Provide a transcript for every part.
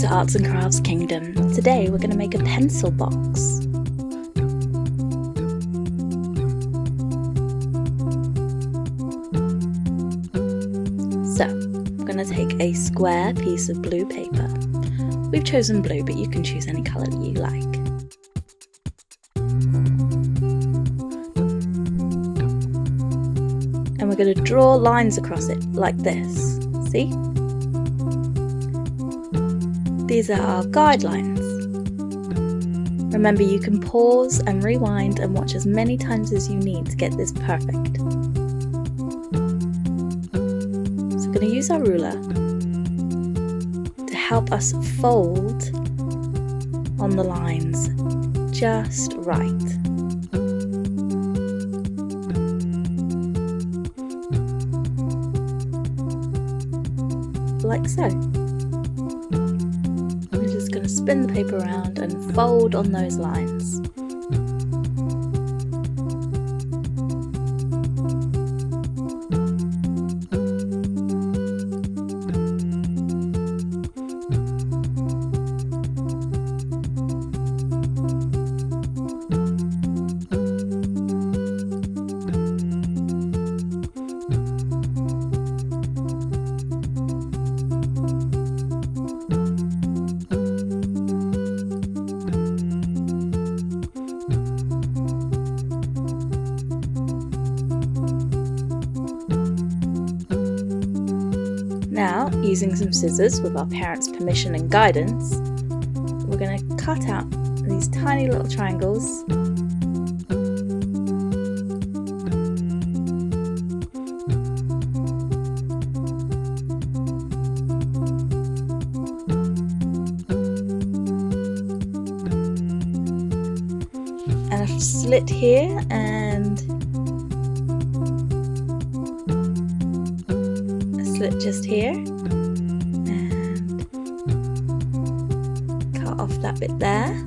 to Arts and Crafts Kingdom. Today we're going to make a pencil box. So, I'm going to take a square piece of blue paper. We've chosen blue, but you can choose any colour that you like. And we're going to draw lines across it like this. See? These are our guidelines. Remember, you can pause and rewind and watch as many times as you need to get this perfect. So we're going to use our ruler to help us fold on the lines just right. Like so. We're just going to spin the paper around and fold on those lines. Now, using some scissors with our parents' permission and guidance, we're going to cut out these tiny little triangles . And a slit here and slit just here, and cut off that bit there.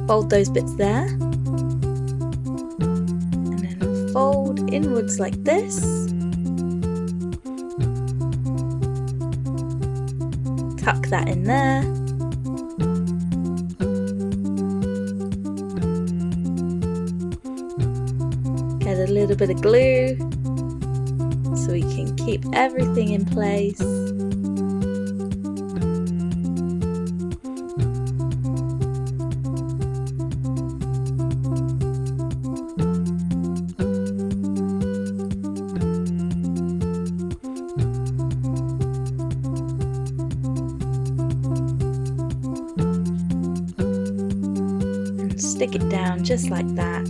Fold those bits there, and then fold inwards like this, tuck that in there, get a little bit of glue so we can keep everything in place. Stick it down just like that.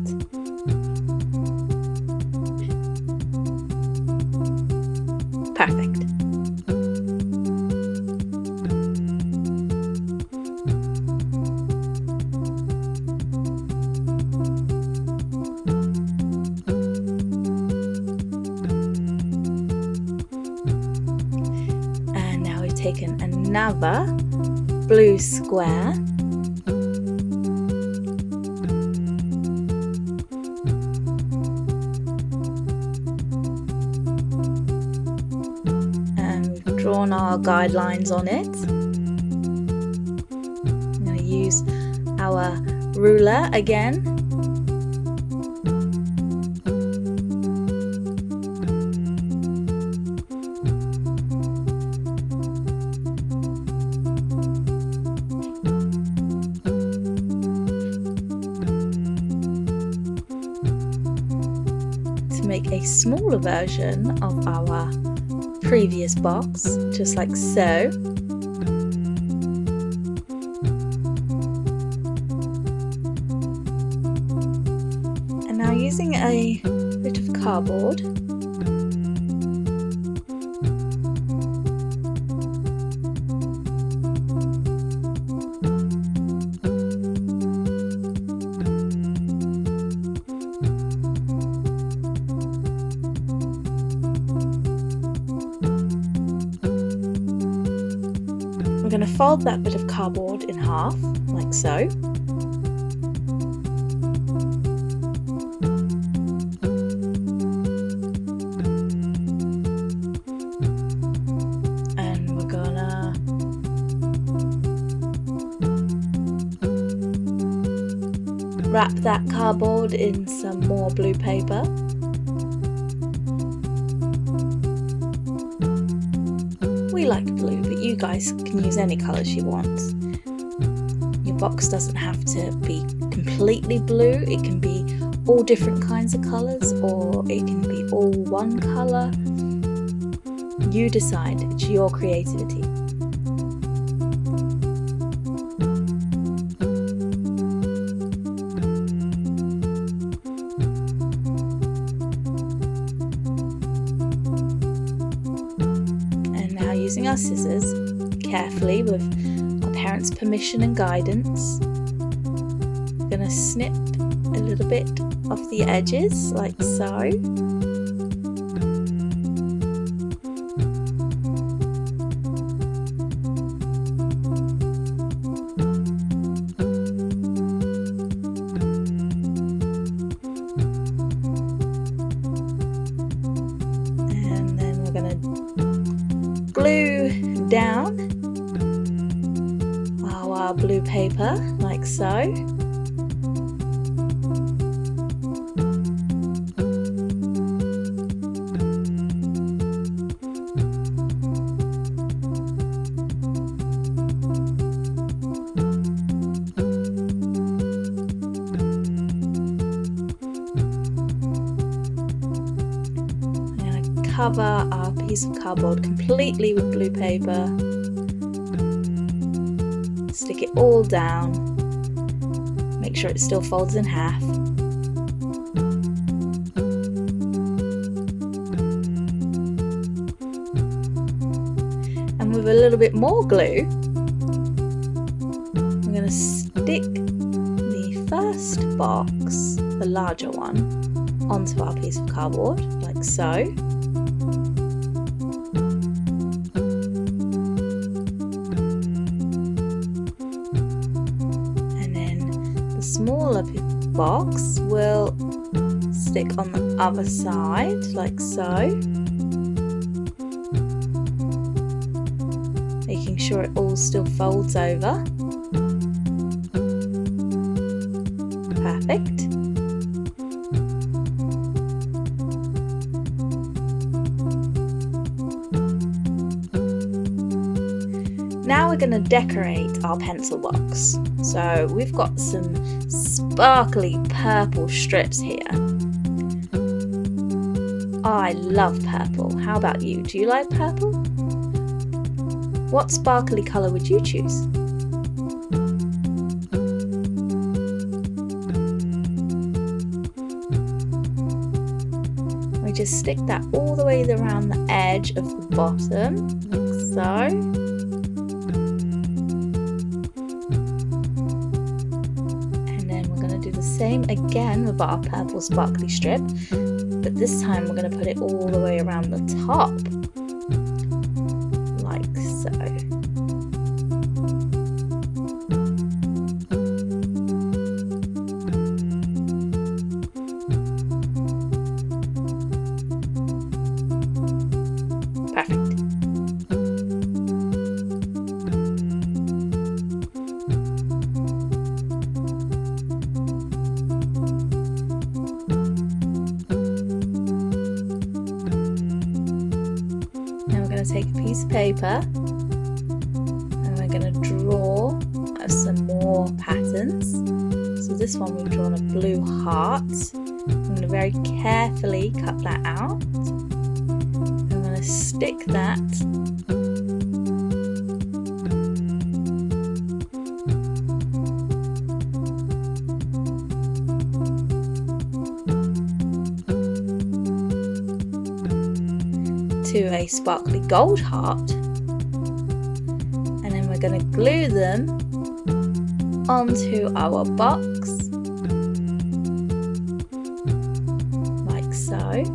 Perfect. And now we've taken another blue square . Drawn our guidelines on it. I'm going to use our ruler again. To make a smaller version of our previous box, just like so. And now using a bit of cardboard, going to fold that bit of cardboard in half, like so. And we're gonna wrap that cardboard in some more blue paper. We like blue, but you guys can use any colours you want. Your box doesn't have to be completely blue. It can be all different kinds of colours, or it can be all one colour. You decide, it's your creativity. Using our scissors carefully with our parents' permission and guidance, we're going to snip a little bit off the edges like so. And then we're going to glue down our blue paper like so. Cover our piece of cardboard completely with blue paper. Stick it all down. Make sure it still folds in half. And with a little bit more glue, we're going to stick the first box, the larger one, onto our piece of cardboard like so. Smaller box will stick on the other side like so, making sure it all still folds over. Perfect. Now we're going to decorate our pencil box. So we've got some sparkly purple strips here. I love purple. How about you? Do you like purple? What sparkly colour would you choose? We just stick that all the way around the edge of the bottom, like so. Same again with our purple sparkly strip, but this time we're going to put it all the way around the top, like so. Perfect. Take a piece of paper and we're going to draw some more patterns. So this one we've drawn a blue heart. I'm going to very carefully cut that out. I'm going to stick that to a sparkly gold heart, and then we're going to glue them onto our box like so.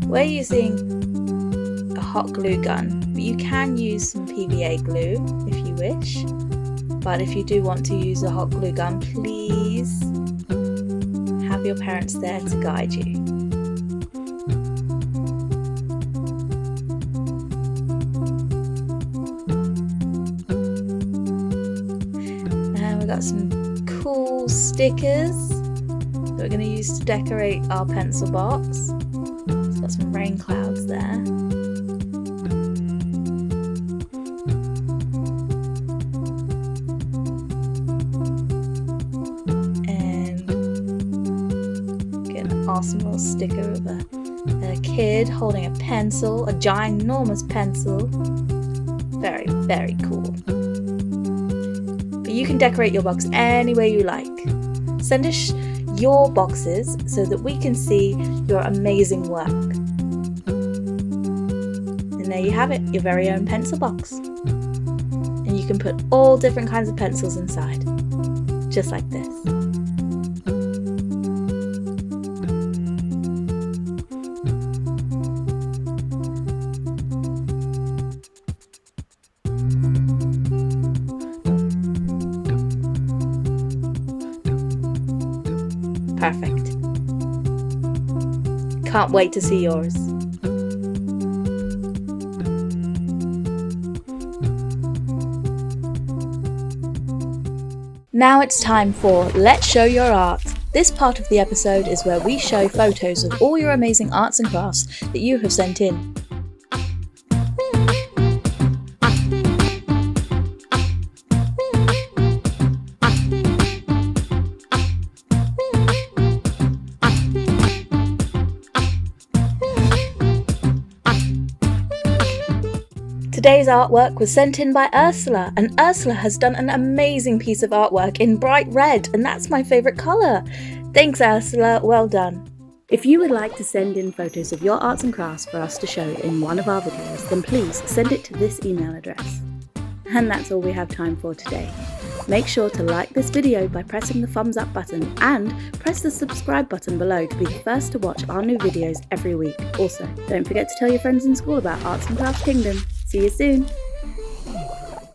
We're using a hot glue gun, but you can use some PVA glue if you wish. But if you do want to use a hot glue gun, please have your parents there to guide you. And we've got some cool stickers that we're going to use to decorate our pencil box. It's got some rain clouds there. And get an awesome little sticker of a kid holding a pencil, a ginormous pencil. Very, very cool. But you can decorate your box any way you like. Send us your boxes so that we can see your amazing work. And there you have it, your very own pencil box. And you can put all different kinds of pencils inside, just like this. Perfect. Can't wait to see yours. Now it's time for Let's Show Your Art. This part of the episode is where we show photos of all your amazing arts and crafts that you have sent in. Today's artwork was sent in by Ursula, and Ursula has done an amazing piece of artwork in bright red, and that's my favourite colour. Thanks Ursula, well done. If you would like to send in photos of your arts and crafts for us to show in one of our videos, then please send it to this email address. And that's all we have time for today. Make sure to like this video by pressing the thumbs up button and press the subscribe button below to be the first to watch our new videos every week. Also, don't forget to tell your friends in school about Arts and Crafts Kingdom. See you soon!